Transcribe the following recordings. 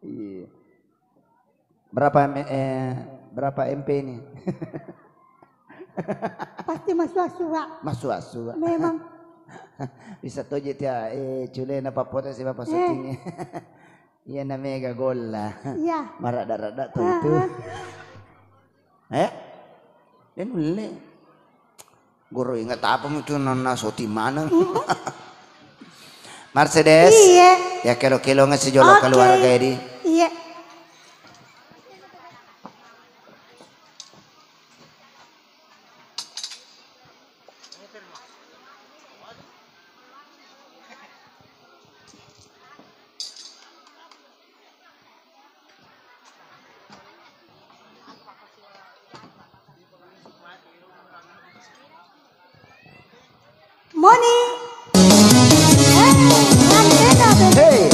Iya. Berapa MP ini? Pasti masuk-masuk. Masuk. Memang. Bisa tojet ya, cule na papote si bapak syutingnya. Iya na mega gol lah. Iya. Marada-rada tuh itu. Dan boleh. Guru ingat apa itu nona soti mana? Mercedes. Iya. Ya kilo-kilo ngasih jolo keluarga ini. Iya. Morning. Hey.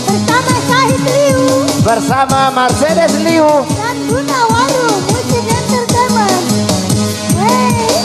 Bersama Syahid Liu. Bersama Mercedes Liu. Dan Gunawaru Musik Entertainment. Hey.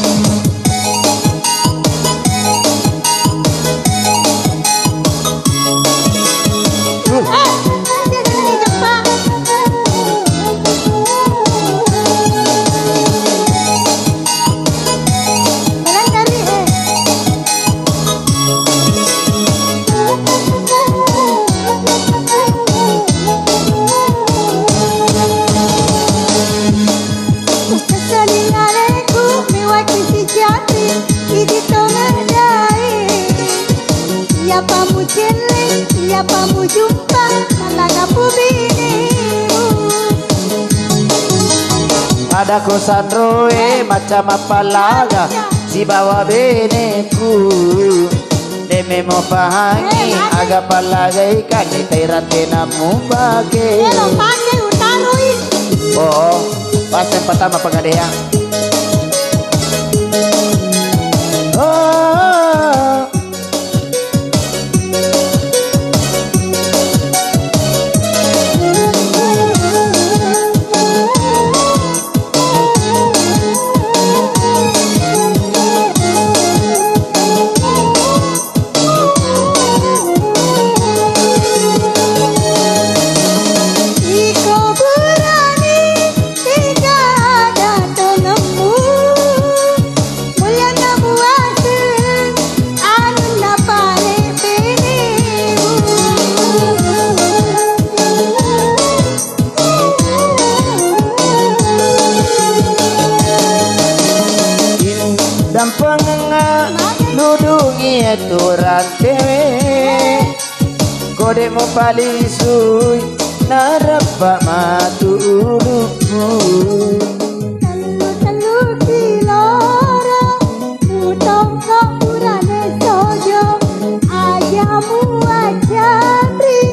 Siapa mu jumpa malaga binimu. Pada kosan roe macam apa laga si bawa beneku. Deme mo pahangi agak palagai kaki tairate namu bage.Elo pakai utarui. Oh, pas yang pertama pengadaian. Dan pengengah ludungi aturan tewe kode mo palisui narapa matu uluku. Telu kilora utong kapurane sojo ayamu ajabri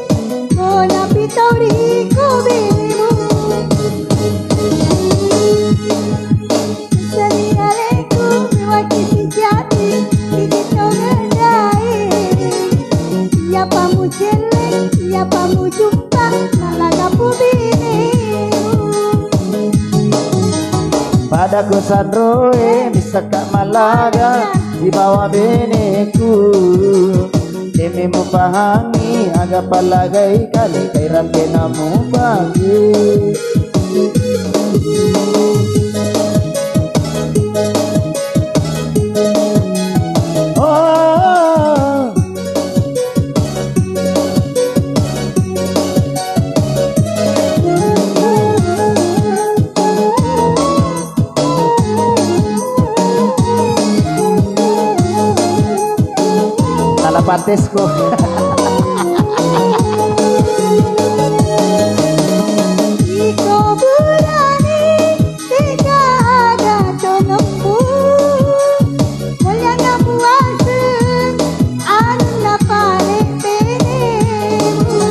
kona pitori kubinimu. Siapa mu jelek, siapa mu jumpa malaga binimu. Pada kosan roe bisa kak malaga di bawah beneku. Demi mu pahangi agak palagai kali kairan kenamu bagi. Patesku. Iko berani tiga ada tongempu mulia namu asem anda paling penemu.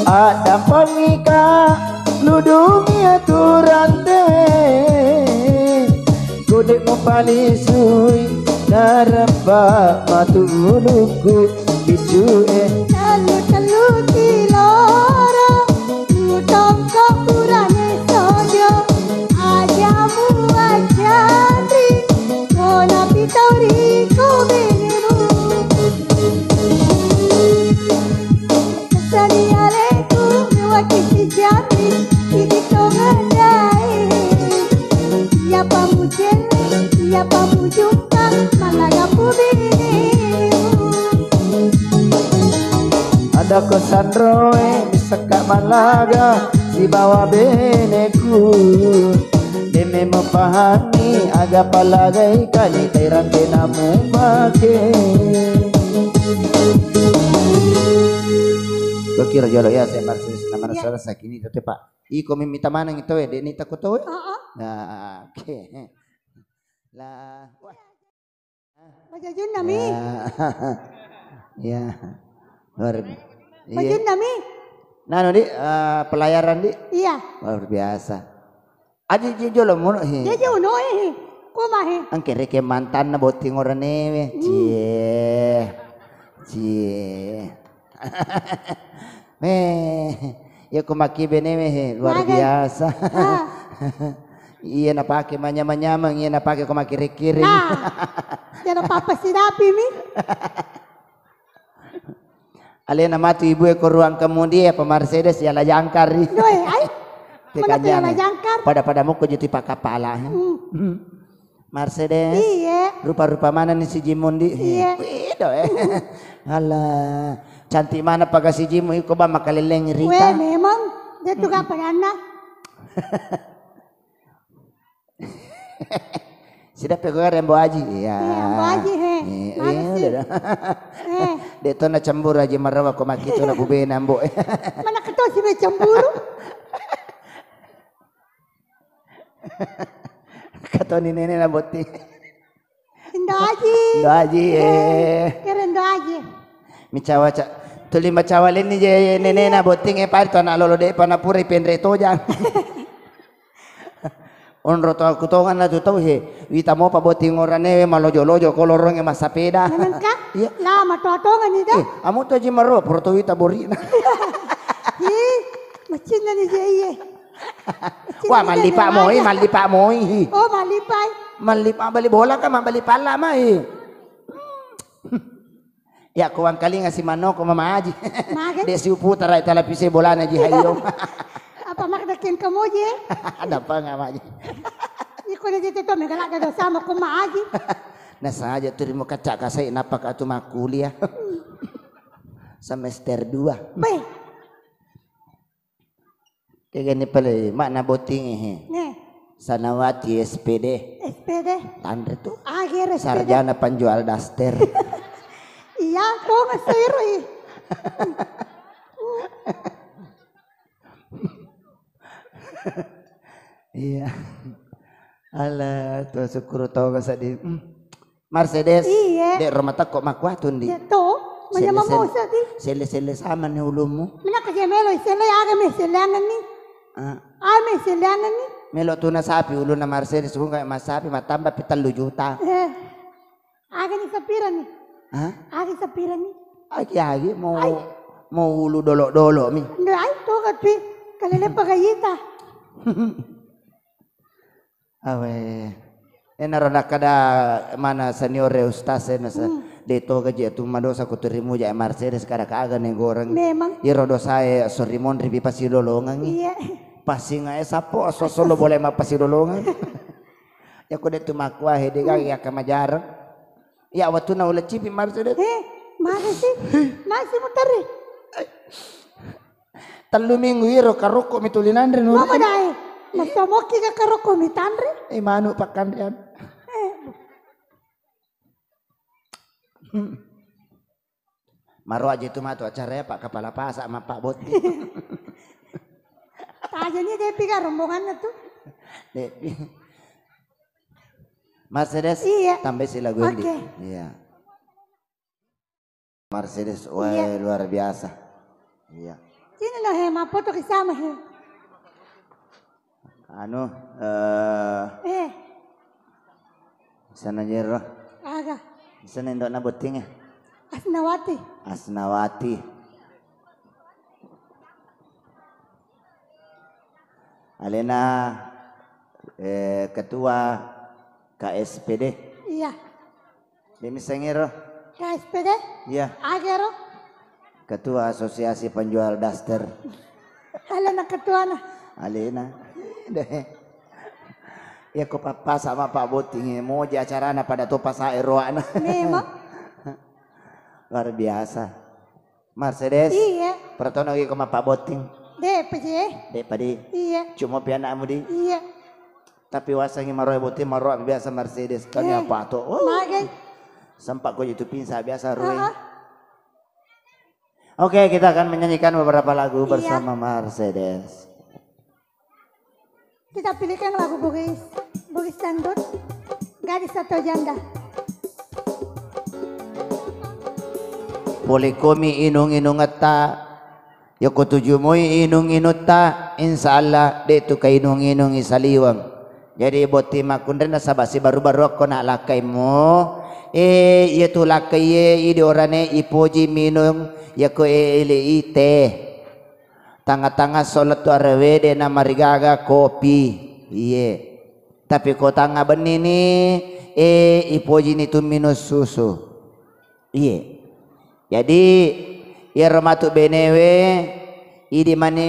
Ada pengika ludungi aturan tewe kode mo palisui narapa matu uluku bicue. Telu kilora utong kapurane sojo ajamu ajabri kona dako sandroe misaka malaga di bawah beneku demi memahami aga palagai kali tairan tenamu make kira jolo ya saya Marsedes nama saudara sakini itu pak iko minta mana gitu ya deni takut tahu nah oke lah Baca jun nami. Ya, luar Baca nami. Nah, di pelayaran di. Iya. Luar biasa. Aji jolo mono he. Jadi uno kumahe. Angkere ke mantan na boting orang newe. Cie. Ya kumaki benewe he luar biasa. Iya napake manyamang iya napake kumaki kiri. Jangan apa si dapi mi. Alena matu ibu ke ruang kemudian apa Mercedes ya la jangkar. Doi, ai. Mana ya la jangkar? Pada mau jadi pak kepala. Mercedes. Iya. Rupa-rupa mana nih si Jimundi? Iya. Alah, cantik mana pakai si Jimu iko ba makaleleng Rita. Weh, memang dia juga pernah. Sudah pegang rembo aji ya. Rembo aji he. Deto na cemburu aja marawa ko makito na bube nambo. Mana ketua si be cemburu? Kato ni nene na boti. Indo aji. Indo aji Keren do aji. Micawa ca. Tuli macawalin ni je nene na boting parto na lolo de panapuri pendre toja. Onro to kutongan na tutau he wita mo paboting orane malojo-lojo kolorong e masapeda. Memang ka? Iya. Lama to-tongan ida. Amo to ji maro porto wita borina. Macin na ni je iye. Wah malipa mo Oh malipay. Malipa bali bola ka mabali pala ma Ya kuang kali nga si Mano ko mama aji. De si uputa ra talapise bola na ji hayo. Apa makdakin kamu je? Ada apa nga ma aji. Iko na dito to megalak na sama ko maaji. Nasa aja terima kaca kasay napak atu makuliah. Semester 2. Baik. Kayak gini pala makna boting Nih. Sanawati SPD. SPD. Tandre tuh. Akhir SPD. Sarjana penjual daster. Iya, kok nggak seru Iya. Alah, tuh syukur tau ka sa di. Mercedes. Iya. Dek rumah tak kok makuatun di. Ito, manyama mo sa di. Sele-sele sama ni ulumu. Mina ka melo, sele aga me selangan ni. Me selangan ni. Melo tu na sapi ulu na Mercedes kung kaya masapi matamba 7 juta. Aga ni sapira ni. Aga sapira ni. Agi mau ulu dolo-dolo mi. Nda ay to kat pi kalele pagayita. Awe. Narana kada mana senior ustaz na sa dito gaji tu madosa ko turimu ja Mercedes kada kaaga ning goreng. Memang. Iro dosa sorimon ribi pasilolongan. Iya. Pasi nga sapo solo boleh mapasilolongan. Ya ko dito makwa hede ga ya kamajarang. Ya waktu na ulat cipi Mercedes. Mana sih? Nasi mutari. 3 minggu iro karoko mitulinan rin. Mama dai. Masamoki ka karoko mitandre. Manu pakandrian. Maro aja itu mah tuh acaranya Pak Kepala Pasa sama Pak Boti. Tajanya dia pikir rombongannya tuh. Mercedes. Iya. Tambah si lagu ini. Oke. Iya. Mercedes, wah luar biasa. Iya. Sini loh hema foto kisama he. Anu, sana jero. Aga. Sana indok na boting ya. Asnawati. Asnawati. Alena ketua KSPD. Iya. Demi sengero. KSPD? Iya. Agero. Ketua Asosiasi Penjual Daster. Alena ketua na. Alena. Deh. Ya ko papa sama Pak Boting mau di acara pada topa sa eroana. Memang. Luar biasa. Mercedes. Iya. Pertono lagi koma Pak Boting. Dek paje. Dek padi. Iya. Cuma pianakmu di. Iya. Tapi wasangi maroy boting maroy biasa Mercedes. Kan apa tuh? Magai. Sempat kau itu pinsa biasa Roy. Oke, kita akan menyanyikan beberapa lagu bersama Mercedes. Kita pilihkan lagu Bugis Dangdut, Gadis atau Janda. Boleh komi inung ta, yoko tujumui inung ta, insyaallah detu ka inung isaliwang. Jadi boti makundren na sabasi baru-baru ako na lakay mo. Itu lakay idi orane ipoji minung yako ele ite. Tanga-tanga solat tu arwede na marigaga kopi. Iye. Tapi ko tanga benini ipoji ni tu minus susu. Iye. Jadi ya rematu benewe idi mane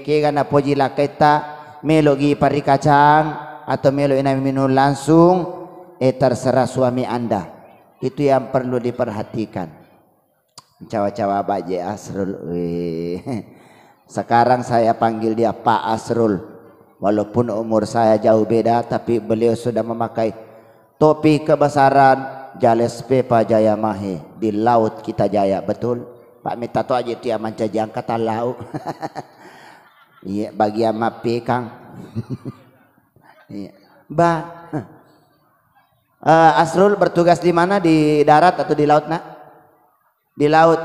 kega na poji laketa melogi pari kacang atau melo ina minum langsung terserah suami Anda. Itu yang perlu diperhatikan. Cawa-cawa baje Asrul. Sekarang saya panggil dia Pak Asrul. Walaupun umur saya jauh beda tapi beliau sudah memakai topi kebesaran Jales Pepa Jaya Mahe di laut kita jaya, betul Pak minta to aja dia manca jangkatan laut. Iya bagi ama Kang. Iya. Asrul bertugas di mana, di darat atau di laut nak? Di laut.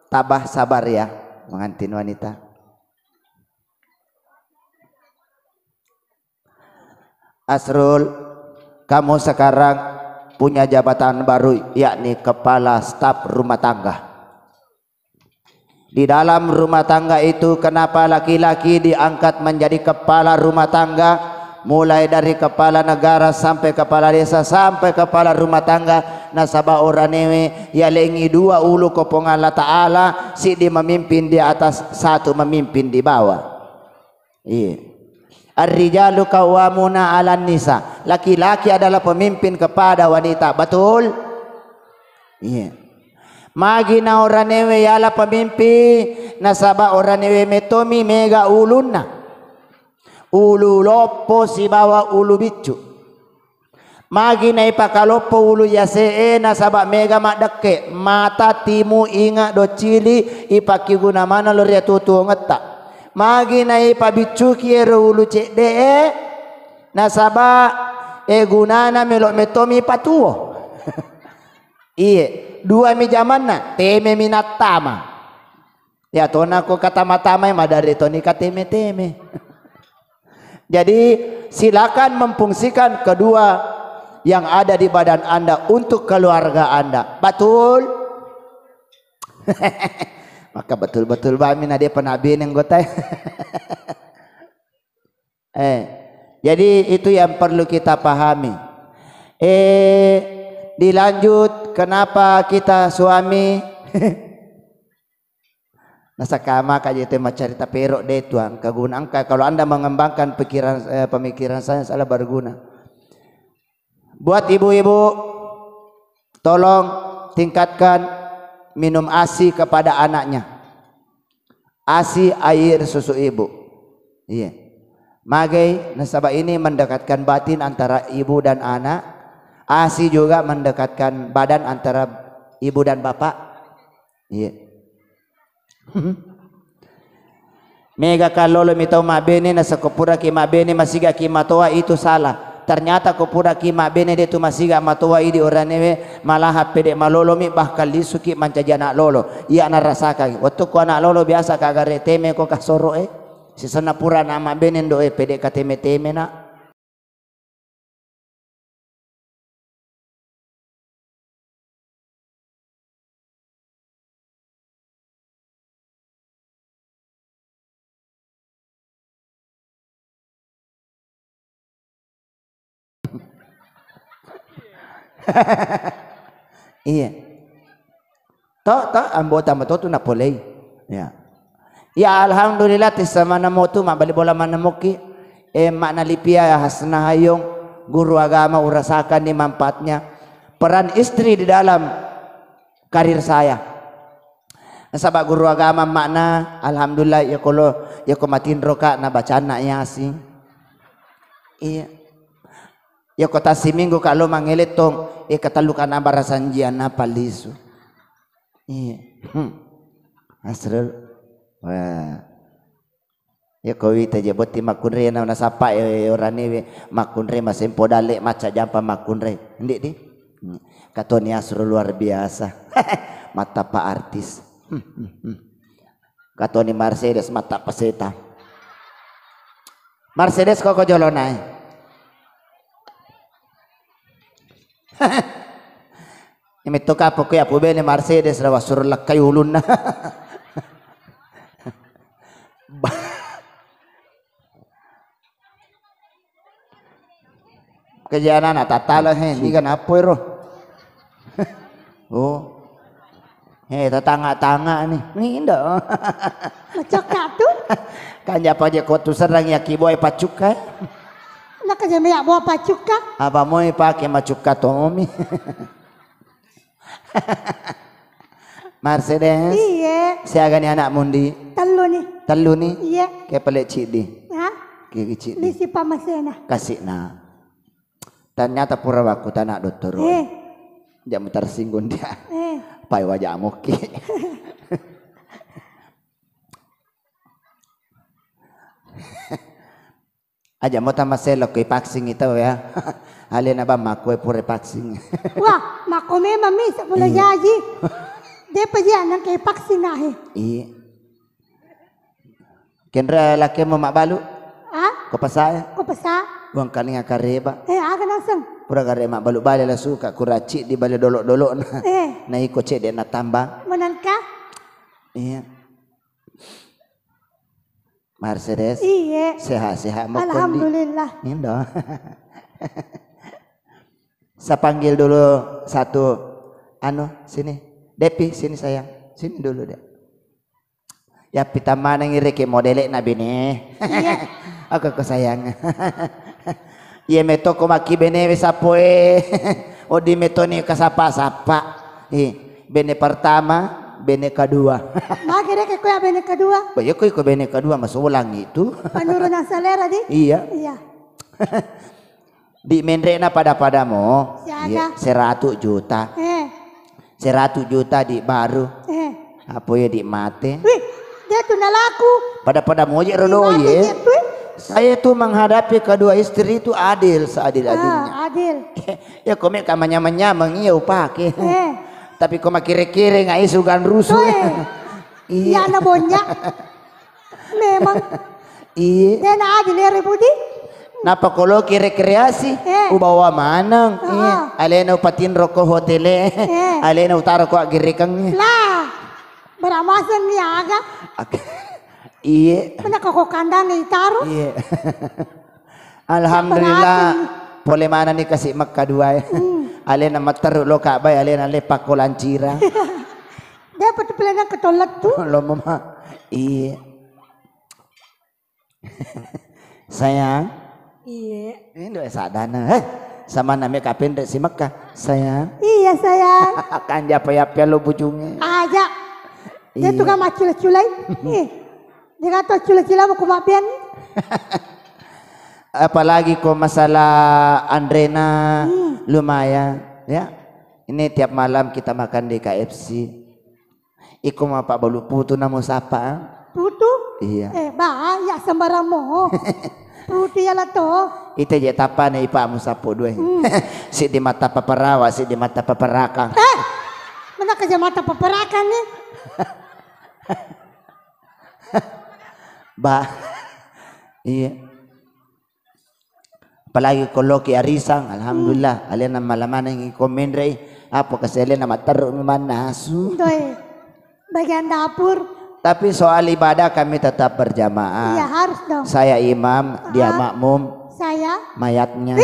Tabah sabar ya mengantin wanita. Asrul, kamu sekarang punya jabatan baru, yakni kepala staf rumah tangga. Di dalam rumah tangga itu kenapa laki-laki diangkat menjadi kepala rumah tangga, mulai dari kepala negara sampai kepala desa sampai kepala rumah tangga nasabah oranewe ya lengi dua ulu kopong Allah Ta'ala, si di memimpin di atas, satu memimpin di bawah. Iya. Ar-rijalu qawwamuna 'alan nisa. Laki-laki adalah pemimpin kepada wanita, betul? Iya. Magi na oranewe yala pemimpin nasaba oranewe metomi mega ulunna. Ulu lopo si bawa ulu bicu. Magi na ipakalopo ulu yasee nasaba mega madake mata timu inga do cili ipakiguna mana loria tutu ngeta. Magi na ipabicu kiero ulu cek de nasaba gunana melok metomi patuo. Iye, dua mi jamanna teme minat tama. Ya tona ko kata matama madari toni kateme-teme. Jadi silakan memfungsikan kedua yang ada di badan Anda untuk keluarga Anda. Betul? Maka betul-betul bamin ada penabi yang gotai. Jadi itu yang perlu kita pahami. Dilanjut, kenapa kita suami nasa kama kaji itu macarita perok deh tuang kegunaan kalau Anda mengembangkan pemikiran saya salah berguna. Buat ibu-ibu, tolong tingkatkan minum ASI kepada anaknya. ASI air susu ibu. Iya. Magai nasabah ini mendekatkan batin antara ibu dan anak. ASI juga mendekatkan badan antara ibu dan bapak. Iya. Mega kalau mitau mabene nasa kopura ki mabene masiga ki matoa itu salah. Ternyata kopura ki mabene de tu masiga matoa idi oranewe malah pede malolomi bahkan lisuki mancaji anak lolo. Iya narasaka. Waktu ko anak lolo biasa kagare teme ko kasoro si sanapura nama bene do pede kateme-teme na. Iya. Anggota tu na polei. Ya. Ya alhamdulillah tisama namo tu mabali bola manamuki makna lipia hasna hayong guru agama urasakan di manfaatnya peran istri di dalam karir saya. Sabak guru agama makna alhamdulillah ya kalau ya ko matindro ka na bacaan na yasin. Iya. Ya kota siminggu kalau mangelit tong katalukan na barasanjian na palisu. Iya. Asrul. Wah. Ya ko wita je boti makunre na nasapa orane makunre masempo dale maca jampa makunre. Ndik di. Katoni Asrul luar biasa. Mata pak artis. Katoni Mercedes mata peseta. Mercedes kok jolonai. Ini to kapo ko ya po bene Mercedes rawa surlak kay ulun na. Kejana na tatala hindi ka na ro. Oh. Tetangga-tangga nih. Nih indah. Macok tuh. Kanya pa je ko tu serang ya kiboy pacuka. Nak aja me bawa pacuka. Apa mau pakai macuka Tommy. Mercedes. Iya. Siaga ni anak mundi. Telu nih. Iya. Kayak pelik cidi. Hah? Kayak cidi. Di si pamasena. Kasih na. Ternyata pura waktu tanah dokter. Jam tersinggung dia. Pai wajah muki. Aja mau tambah selok ke paksing itu ya. Alien apa makwe pure paksing. Wah, makome mami sepuluh jaji. Dia pejalan ke paksing nahe. Iya. Kendra laki mau mak balu. Ah? Kau pasaya? Kau pasah? Buang kalinga kareba. Akan langsung. Pura kare mak balu balik lah suka kuraci di balik dolok-dolok na. Na iko cek dia na tambang. Menangkah? Iya. Mercedes. Iya. Sehat-sehat mau alhamdulillah. Indo. Saya panggil dulu satu sini. Depi sini sayang. Sini dulu deh. Ya pita mana ngireke modelek nabi nih. Iya. Aku sayang. Iya meto ko maki bene sapoe. Odi meto ni kasapa-sapa. Bene pertama, bene kedua. Magere ke kuya bene kedua. Bayo ko bene kedua masuk ulang itu. Penurunan selera di? Iya. Iya. Di mendrena pada mo. Siaga. 100 juta. 100 juta di baru. Apa ya di mate? Wih, dia tuh nalaku. Pada mo je rodo ye. Saya tuh menghadapi kedua istri itu adil seadil-adilnya. Adil. Ya kome kamanya-manyamang iya upake. Tapi koma kire-kire nggak isugan rusuh. Iya na bonyak. Memang. Iya. Dia na adil ya rebudi. Napa kalau kire-kreasi? Ubawa manang. Iya. Alena upatin rokok hotele. Alena utara ko agirikang. Lah. Beramasan ni aga. Iya. Mana kok kandang ni taruh? Iya. Alhamdulillah. Boleh mana nih kasih mak kedua ya. Alena mater lo kak bay alena lepak kolancira. Dia betul pelana ketolak tuh. Lo mama. Iya. Sayang. Iya. Ini doa sadana. Sama namanya kapin si Mekah. Sayang. Iya sayang. Akan japa-japa lo bujungnya. Aja. Dia tuh kan macul-culai. Dia kata cula-cula mau kumapian. Apalagi kok masalah Andrena lumayan ya. Ini tiap malam kita makan di KFC. Iko mah Pak Balu putu namo sapa? Putu? Iya. Bahaya sembarang mo. Putu ya lah toh. Ite je tapane ipa mo sapo dua. Si di mata paparawa, si di mata paparakang. Mana kerja mata paparakan nih? Iya. Apalagi kalau ki arisang, alhamdulillah. Alena malaman yang komen rey. Apa kasi alena mataru manasu. Doi. Bagian dapur. Tapi soal ibadah kami tetap berjamaah. Iya harus dong. Saya imam, dia makmum. Saya. Mayatnya.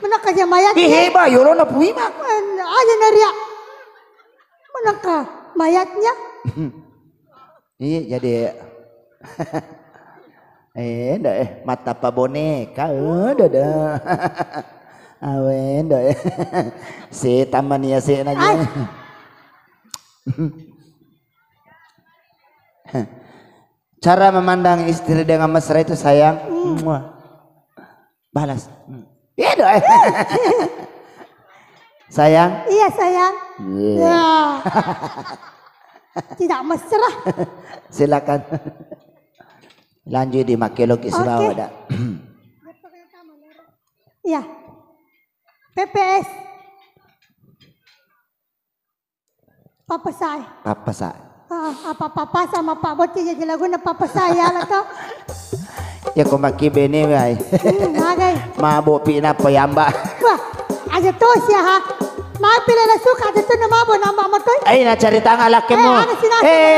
Mana kerja mayatnya? Heba, yolo na puima. Aja naria. Mana kah mayatnya? Iya jadi. Mata pa boneka. Dah. Awen dah. Si taman ya si aja. Cara memandang istri dengan mesra itu sayang. Balas. Iya dong. Sayang. Iya sayang. Yeah. Ya. Tidak mesra. Silakan. Lanjut di makelok Isbawa dah. Iya. PPS. Papa saya. Papa saya. Apa sama Pak Boti jadi lagu na papa saya lah kau. Ya kau maki bene wai. Magai. Mabuk pina payamba. Wah, aja tu sih ha. Mau pilih lah suka ada tu nama bo nama matoi. Na cerita ngalak mo.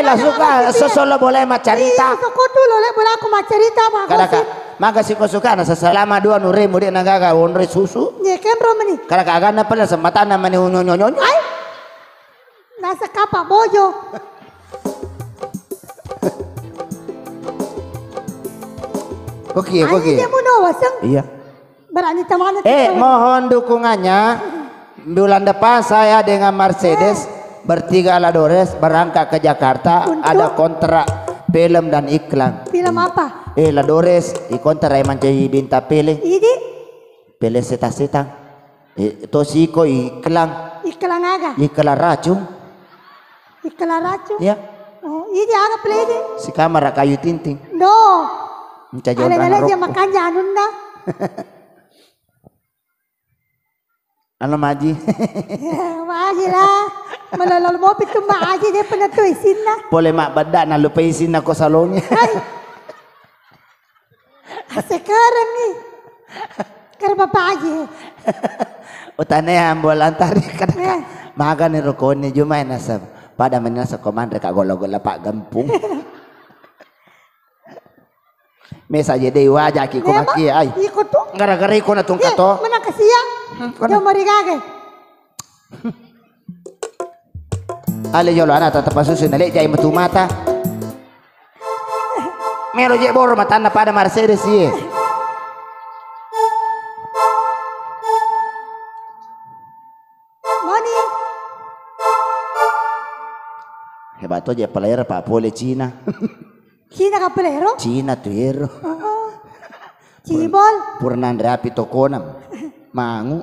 Lah suka sosolo boleh ma cerita. Iya, kau tu loleh boleh aku ma cerita mah. Kalaka, maga si ko suka na sa selama 2 nure mo di nagaga onre susu. Ye kembro mani. Kalaka aga na pala sa mata na mani nyonyo. Ay. Nasa kapa bojo. Koki. Dia mau wasang. Iya. Berani teman. Mohon dukungannya. Bulan depan saya dengan Mercedes bertiga Ladores berangkat ke Jakarta. Untuk? Ada kontrak film dan iklan. Film apa? Ladores kontrak yang menjadi bintang pilih. Ini? Pilih setang. Tosiko iklan. Iklan aga. Iklan racun. Iklan racun. Ya. Oh, ini aga pilih ini. Si kamera kayu tinting. No. Mencajukan Ada dia makannya anunda. Ano maji? Maji lah. Malalal mo pitu maji dia pernah tu isin na. Boleh mak badak na lupa isin ako salonnya. Sekarang ni. Karena apa aja. Utane ambulan tari kadang maga ni rokon ni jumay nasa pada menasa komandre ka golo-golo pak gampung. Mesa je dei wajah ki ko maki ay. Iko tu. Gara-gara iko na tong kato. Mana kasiang. Dia marigage. Ale yo lo ana tata pasusun nale jay matumata. Mero je boro matana pada Mercedes ye. Mani. Hebat je player pa pole Cina. Cina ka pelero? Cina tu hero. Cibol. Purnan rapi tokonam. Mangu.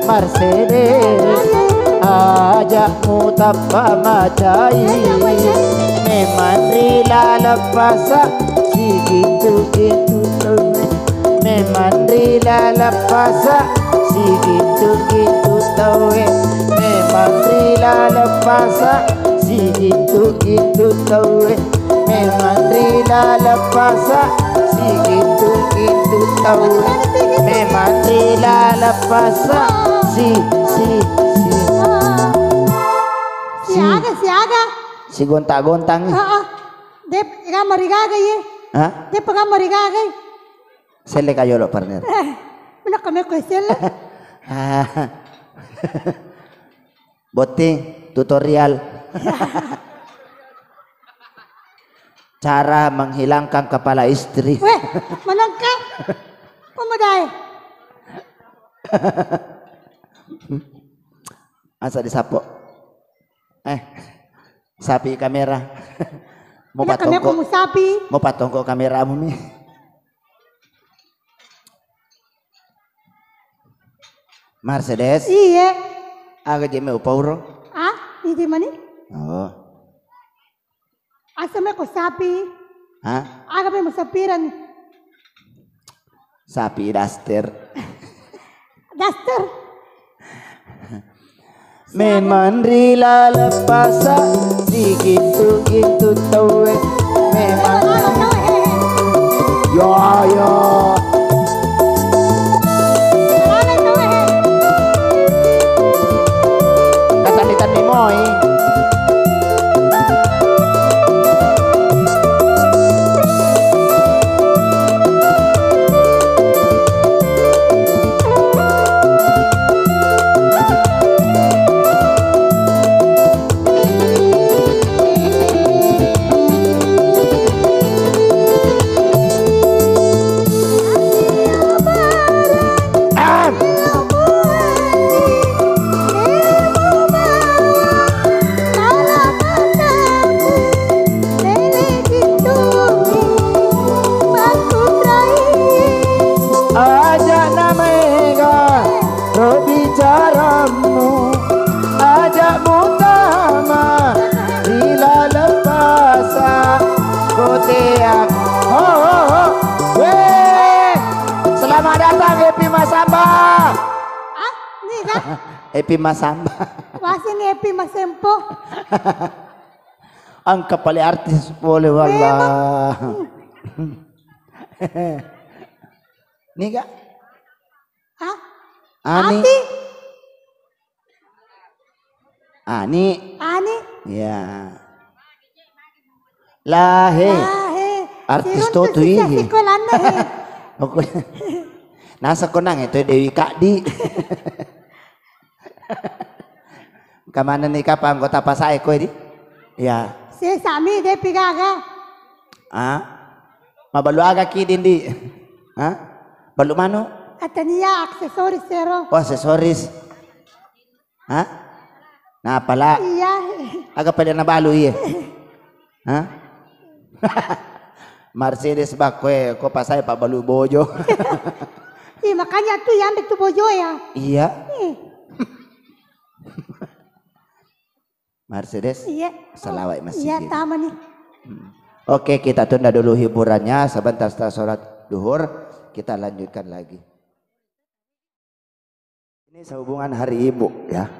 Mercedes ajakmu tanpa macai memang rela lepas si gitu memang rela lepas si gitu tahu memang rela lepas si gitu tahu memang rela lepas si gitu tahu memang rela lepas si si gonta-gontang dia gambar igagay ye dia pagambar igagay sele kayo lo partner mana kami ko sele boting tutorial cara menghilangkan kepala istri manangka pemaday asa disapo sapi kamera mau patong ko kamera mo mi Mercedes iya aga je me upauro ini mani oh asa me ko sapi aga me musapiran sapi daster Memang rila lepas si gitu-gitu tahu memang yo yo kata litan ni moy Epi Masamba. Masih nih Epi Masempo. Ang kapali artis boleh wallah. Nih kak? Hah? Ani. Ati? Ani. Ani? Ya. Lahe. Artis to tuh ini. Nasa konang itu Dewi Kakdi. Kamana nih kapan anggota pasai ko ini? Ya. Si Sami dia pigaga. Ah? Mabalu aga kidin di. Hah? Balu mano? Atania aksesoris zero. Oh, aksesoris. Hah? Nah, pala. Iya. Aga pala na balu iya. Hah? Mercedes bakwe ko pasai pa balu bojo. Iya, makanya tuh yang ambil tuh bojo ya. Iya. Mercedes. Iya. Salawat masih. Iya, taman nih. Oke, kita tunda dulu hiburannya. Sebentar setelah sholat duhur kita lanjutkan lagi. Ini sehubungan Hari Ibu ya.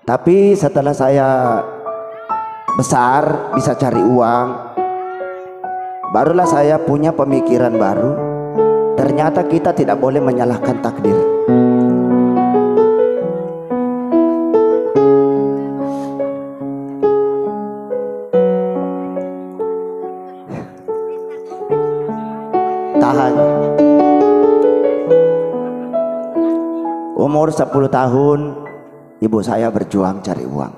Tapi setelah saya besar bisa cari uang, barulah saya punya pemikiran baru. Ternyata kita tidak boleh menyalahkan takdir. Tahan. Umur 10 tahun ibu saya berjuang cari uang.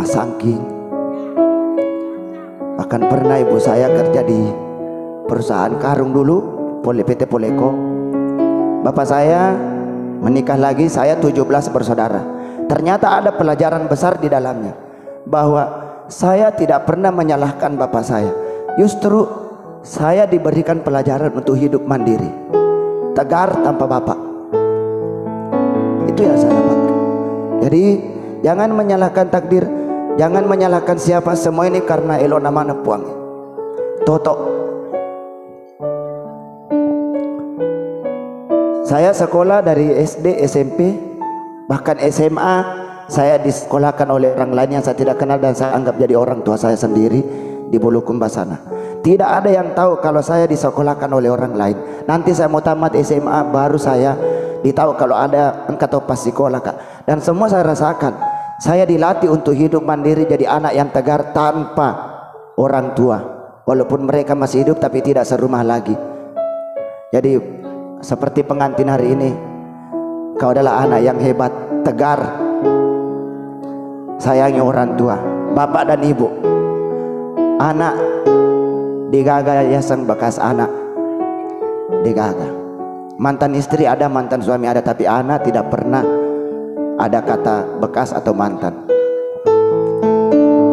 Masangking. Bahkan pernah ibu saya kerja di perusahaan karung dulu, PT Poleko. Bapak saya menikah lagi, saya 17 bersaudara. Ternyata ada pelajaran besar di dalamnya, bahwa saya tidak pernah menyalahkan bapak saya. Justru saya diberikan pelajaran untuk hidup mandiri, tegar tanpa bapak. Itu yang saya dapatkan. Jadi jangan menyalahkan takdir, jangan menyalahkan siapa. Semua ini karena elo nama nepuang Toto. Saya sekolah dari SD, SMP, bahkan SMA saya disekolahkan oleh orang lain yang saya tidak kenal dan saya anggap jadi orang tua saya sendiri di Bulukumba sana. Tidak ada yang tahu kalau saya disekolahkan oleh orang lain. Nanti saya mau tamat SMA baru saya ditahu kalau ada engkau tahu pas sekolah kak. Dan semua saya rasakan. Saya dilatih untuk hidup mandiri, jadi anak yang tegar tanpa orang tua. Walaupun mereka masih hidup tapi tidak serumah lagi. Jadi seperti pengantin hari ini, kau adalah anak yang hebat, tegar, sayangi orang tua, bapak dan ibu. Anak digaga yayasan bekas anak digaga. Mantan istri ada, mantan suami ada, tapi anak tidak pernah ada kata bekas atau mantan.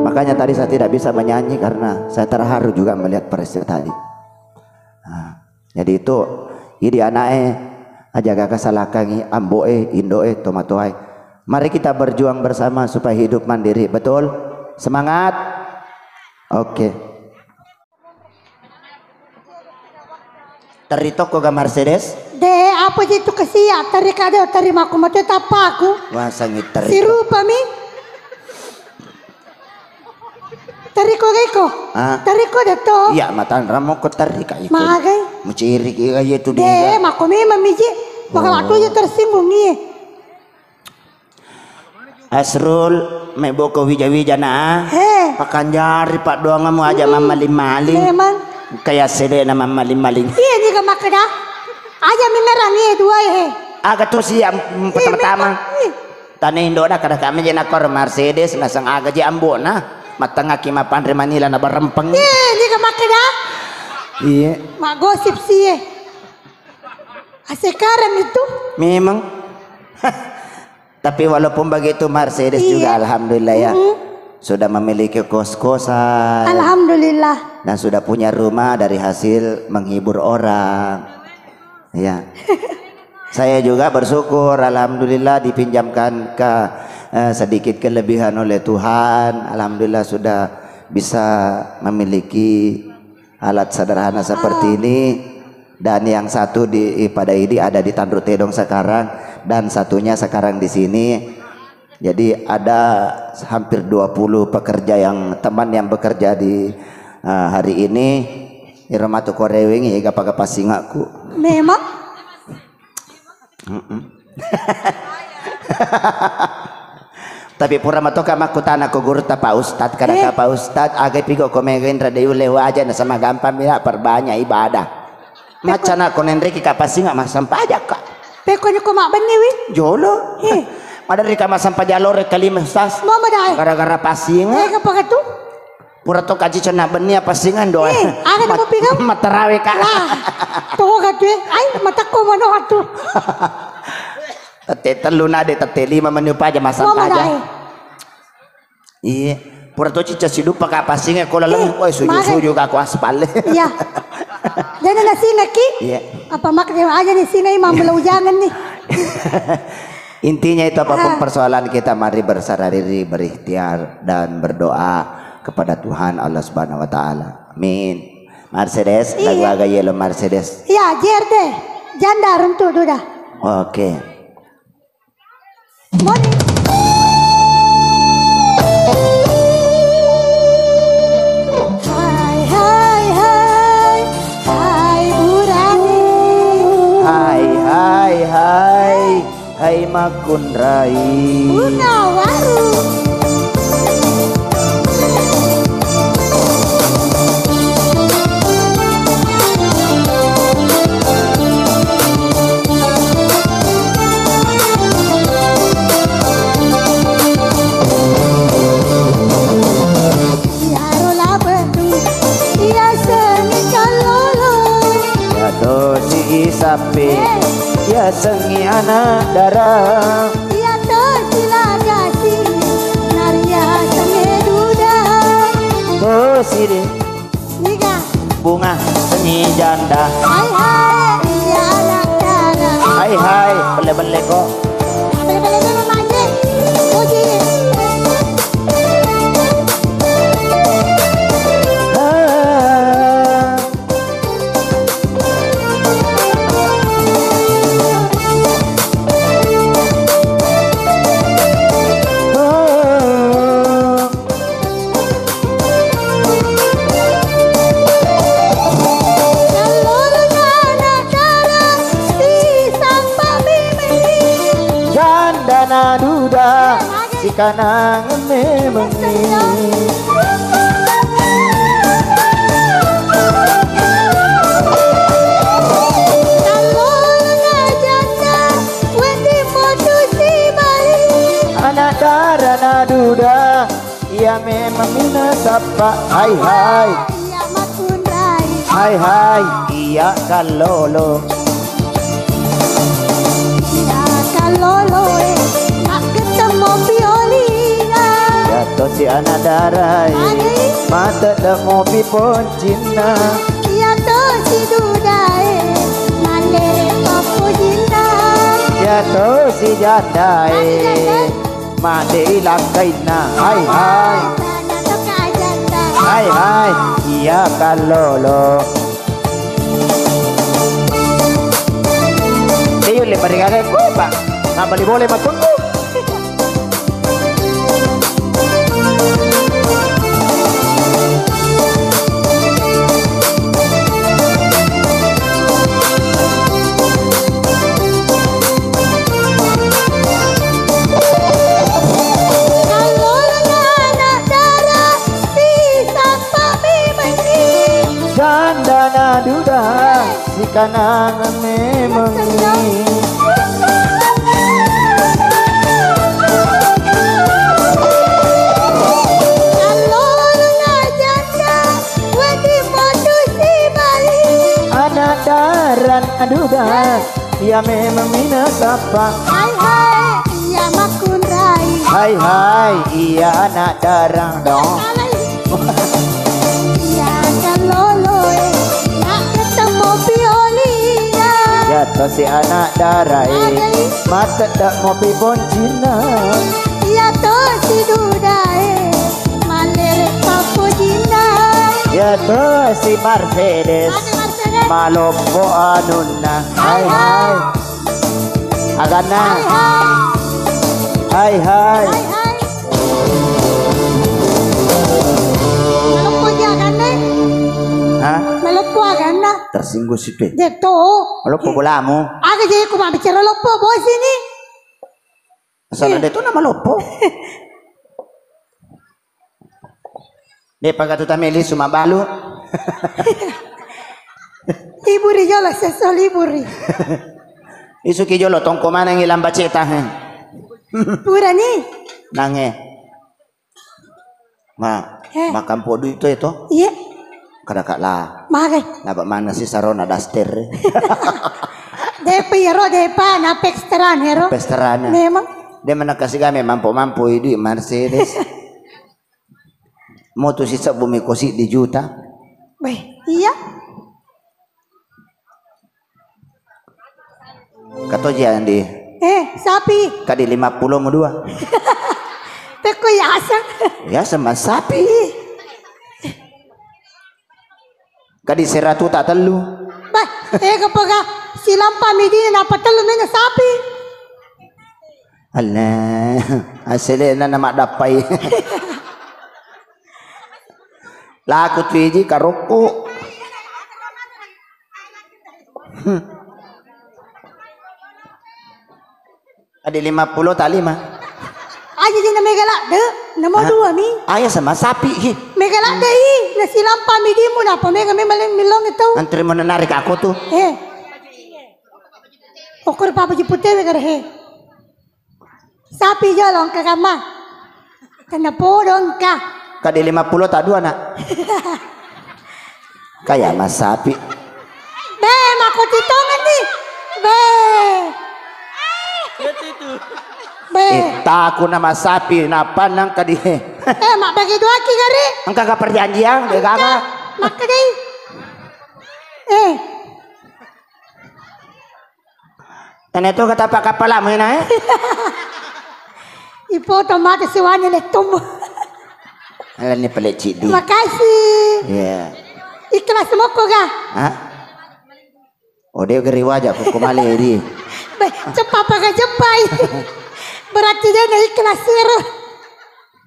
Makanya tadi saya tidak bisa menyanyi karena saya terharu juga melihat peristiwa tadi. Nah, jadi itu idi anae aja gak kesalakangi amboe indoe tomatoai. Mari kita berjuang bersama supaya hidup mandiri. Betul? Semangat. Oke. Tari toko ga Mercedes? De apa itu kesia tari kado terima aku mati tapaku. Wah sangit tari. Si rupa mi. Tari ko geko. Tari ko dato. Iya matan ramo ko tari ka iko. Magay. Muciri ki aja itu De dia. mako mi mamiji. Bakal aku aja tersinggung nih. Asrul may boko wija-wija na. Pakanjari pak doang mo aja mamaling-maling. Memang. Kaya sede na mamaling-maling. Iya ni ka makada. Aja mimerang nih dua Aga to siya pertama. Tani Indo na kada kami jena kor Mercedes na sang aga ji ambo na. Matanga ki mapandre Manila na barempeng. Iya ni ka makada. Iya. Mak gosip sih. Sekarang itu. Memang. Tapi walaupun begitu Mercedes juga alhamdulillah ya. Sudah memiliki kos-kosan. Alhamdulillah. Dan sudah punya rumah dari hasil menghibur orang. Ya. Saya juga bersyukur alhamdulillah dipinjamkan ke sedikit kelebihan oleh Tuhan. Alhamdulillah sudah bisa memiliki alat sederhana seperti ini. Dan yang satu pada ini ada di Tanduk Tedong sekarang dan satunya sekarang di sini. Jadi ada hampir 20 pekerja teman yang bekerja di hari ini. Irmatu korewing ya gapa-gapa singaku. Memang. Tapi pura matoka makutana ko guru ta Pak Ustad kada ka Pak Ustad agay pigo ko megain radayu lewa aja na sama gampang bila perbanyak ibadah. Macana ko nendri ka pasinga masampaja ka. Pekonya ko mak bani wi. Jolo. Madari ka masampaja lore kalima Ustaz. Mama dai. Gara-gara pasinga. Kapag ito? Pura to kaji cena benia pasingan doa. Ada na pigam. Matarawe ka. Tuh katu ay mata ko mano katu. Tete telu nade tete lima menupa aja masampaja. Iya. Pura to cica sidu paka pasinga ko lalang oi suju-suju ka ko aspal. Iya. Jangan nasi lagi. Iya. Apa makanya aja di sini imam belau jangan nih. Intinya itu apapun persoalan kita mari berserah diri, berikhtiar dan berdoa kepada Tuhan Allah Subhanahu wa taala. Amin. Mercedes, lagu agak yellow Mercedes. Iya, jer deh. Janda runtuh udah. Oke. Morning. Hai makun rai bunga waru ya rola bedu ya seni kalolo ya dosi isape ya sengi anak darah ya tosila dasi naria sengi duda dosi niga bunga seni janda hai hai ya anak darah hai hai bele-bele kok bele-bele namanya uji duda si kanang memengi anak darana duda ia memang minasapa hai hai hai hai iya kalolo iya kalolo jatuh si anak darai mata dah mobi pun Cina ya to si dudai male papu jinda jatuh si jandai made ilakaina hai hai hai hai iya kalolo Mereka Pak, nggak boleh makutku. Janda duda si kanangan memang anak daran duda ya memang minus apa. Hai hai iya makun rai. Hai hai iya anak darang dong. Iya kan loloy nak ketemu Violina. Ya to si anak darai mata tak mau pi boncina. Iya to si dudae malere papo jina. Ya to si Mercedes malopo anuna. Hai hai agana. Hai hai malopo jagana. Hah? Malopo agana. Tersinggung sih deh. Deto. Malopo bolamu. Aga jadi aku mau bicara lopo bos ini. Asal ada itu nama lopo. Dia pakai tuh tameli cuma balu. Liburi jolo seso liburi. Isu kijo lo tongko mana yang ilang baceta hen. Pura nih. Nange. Ma, makan podo itu. Iya. Kadakak lah. Makai. Napa mana sih sarona daster. Depa hero depa na peksteran hero. Pesteran. Memang. Dia mana kasih kami mampu ini Mercedes. Mau tuh sisa bumi kosi di juta. Beh, iya. Kata jangan di. Sapi. Kadi 50 mau 2. Teko yasan. Ya sama sapi. Kadi 100 tak telu. Bah, kapaga silang pamidi na patalo na sapi. Alah, asli na nama dapai. Laku tuiji karoko. Ada 50 tak 5. Aja je na megalak de, nama 2 mi. Ayah sama sapi. Megalak de i, na silang pamidi mo na pa mega me maling milong itu. Antri mau narik aku tuh. Okur papa jipute we he. Sapi jalong ke kama. Kena podong ka. Kadi 50 tak 2 nak. Kayak mas sapi. Be, mako titongan nih. Be. Be. Aku nama sapi napa nang kadi. Mak bagi 2 ki gari. Engkau gak perjanjian deh kakak. Maka deh. Dan itu kata pak kapal lama ya. Ipo otomatis semuanya letum. Alah ni pelik cik di. Terima kasih. Iya. Ikhlas moko ga? Hah? Oh dia geri wajah kuku maleri. Cepat pakai jepai. Berarti dia nak ikhlas siru.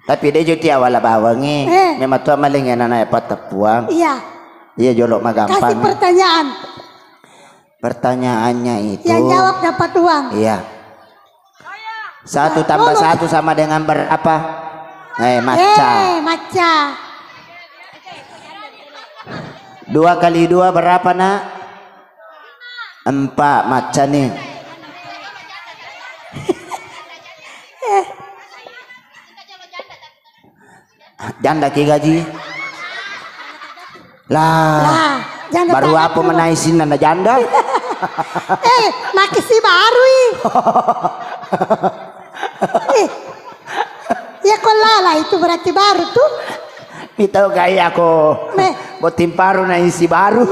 Tapi dia juti awal bawangi. Memang tuan maling yang anak apa tepuang. Iya. Iya jolok mah gampang. Kasih pertanyaan. Pertanyaannya itu. Yang jawab dapat uang. Iya. 1 tambah 1 sama dengan berapa? Maca. Maca. 2 kali 2 berapa nak? 4 maca nih. Janda ki gaji. Lah. Baru apa menaisin nanda janda? Makisi baru ya kok lala itu berarti baru tuh. Itu kayak aku. Botim paru na isi baru.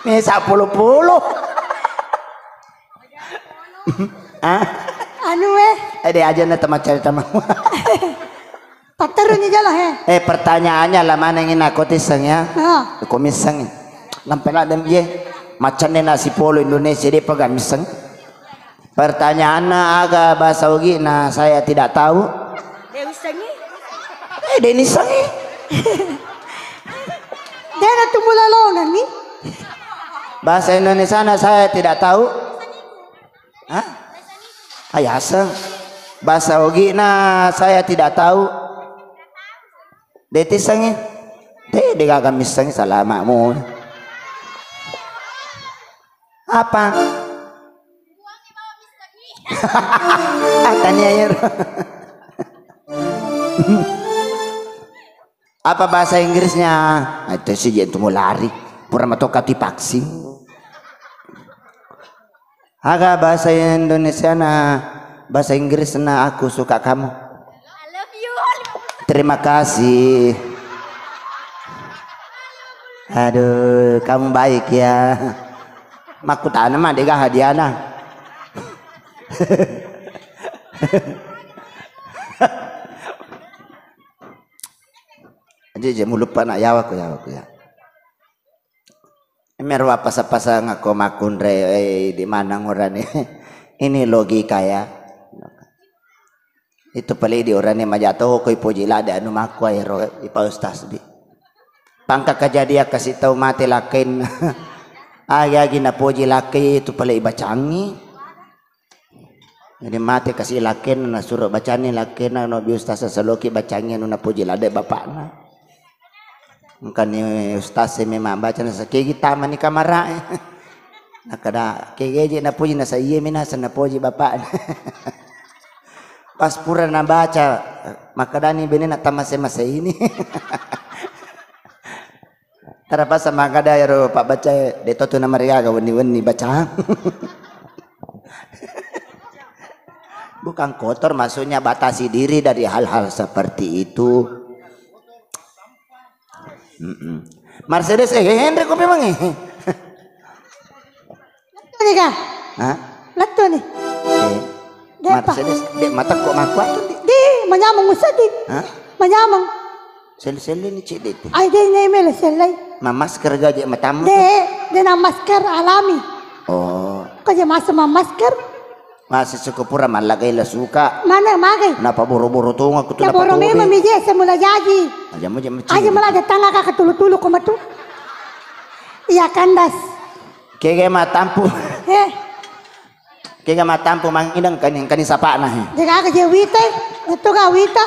Nih 10. Anu Ada aja na teman cerita mau. Paterun aja lah pertanyaannya lah mana yang aku tisang ya. Aku misang. Lampai lah dem ye. Macam ni nasi polo Indonesia dia pegang misang. Pertanyaan agak bahasa ugi nah saya tidak tahu. Dewi Sangi. Deni Sangi. Dia na tumulalongan ni. Bahasa Indonesia nah saya tidak tahu. Hah? Ayaseng. Bahasa ugi nah saya tidak tahu. Deti Sangi. Teh digagamis Sangi salamamu. Apa? Tanya air. Apa bahasa Inggrisnya? Itu sih itu mau lari. Pura matoka vaksin. Agak bahasa Indonesia bahasa Inggris aku suka kamu. I love you. Terima kasih. Aduh, kamu baik ya. Makutana mah dega hadiana. Jadi mau lupa nak yawa ya. Merwa pasa-pasa ngako makun re di mana ngorane. Ini logika ya. Itu pali di orane majato ko ipojila ada anu mako ero ipa ustaz di. Pangka kejadian kasih tahu mati lakin. Aya gina poji laki itu pala ibacangi. Jadi mati kasih lakin na suruh bacani lakin na no ustaz saloki bacangi anu na poji lade bapakna. Mungkin ni ustaz memang baca na sa kegi taman ni kamara. Nakada kegi na poji na sa iye mina sa na poji bapak. Pas pura na baca makadani bini na tamase-mase ini. Terapa sama kada ya Pak baca deto tu nama riaga weni baca. Bukan kotor maksudnya batasi diri dari hal-hal seperti itu. Mercedes Henry kok memang Lato ni ka? Hah? Lato ni. Mercedes dek mata kok makuat tu Di manyamang usad di. Hah? Manyamang. Sel-sel ni cik itu. Ay di na email selay. Masker gaji matamu. De na masker alami. Oh, Kaya masa masker. masih cukup pura malagay la suka. Mana magay? Napa buru-buru tu aku tu Ya boro me mamije sa mula jaji. Aja mo jam. Aja mala de tanga ka katulu-tulu ko matu. Iya kandas. Kaya matampu. Eh, Kaya matampu mang inang kaning sapa na. jaga ka je wita. Ito ka wita.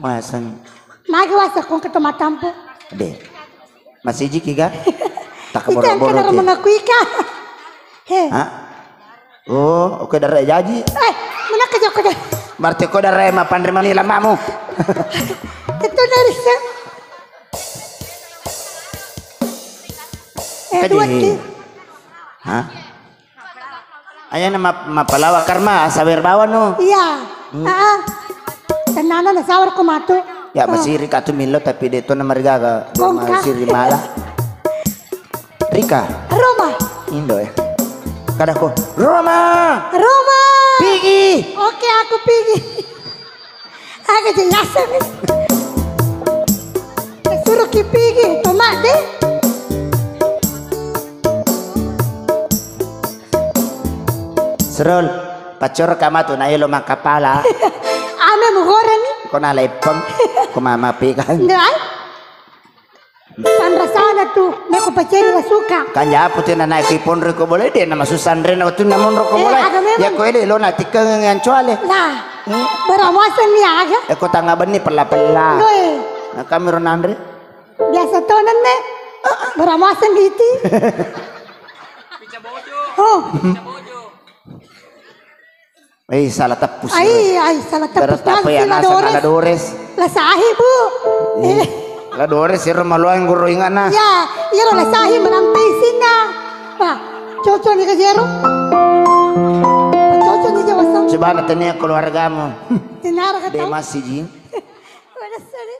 Masan. Magi wasa kung katumatampo. De. Masih jikiga? Tak Ikan ka boro-boro. na mangakui ka. He. Ha? Oh, oke darah jaji. Eh, mana ka joko da. Berarti ko darah mapan rimani lamamu. Ito na rin siya. Dua Kadi. Ha? Ayan na mapalawa karma sawer bawan no. Iya. Tanana na sawar ko mato. Ya masih Rika tu milo tapi dito na marigaga. Kongka. Masih Rimala. Rika. Roma. Indo eh. Kada ko. Roma. Roma. Pigi. Oke, aku pergi. Aku jelasan. Suruh ki pergi. Tomat deh. Serol. Pacor kama tu na ilo makapala. Ame mugora ni. Ko na lepong. Kumamapi kan. Nday. Panrasana tu. Meko paceri la suka. Kanya putin na naikipon rin ko boleh dia na masusan rin ako tu namun ro ko boleh. aga memang. Ya ko ele lo na tikang ngancuale. Nah. Berawasan ni aga. Eko tangaban ni pela-pela. Goy. Na kami ron andre. Biasa tonan ne. Berawasan gitu. Oh. Eh salah tepus. Ay, salah Terus tapos apa ya nasa Ladores. Lasahi bu. Ladores siro maluang guru ingat na. Ya, yero lasahi menampay singa. Pa, coco ni kajero. Coco ni jawasang. Coba na tanya keluarga mo. Tinara ka De tau. masih jing. Wala sari.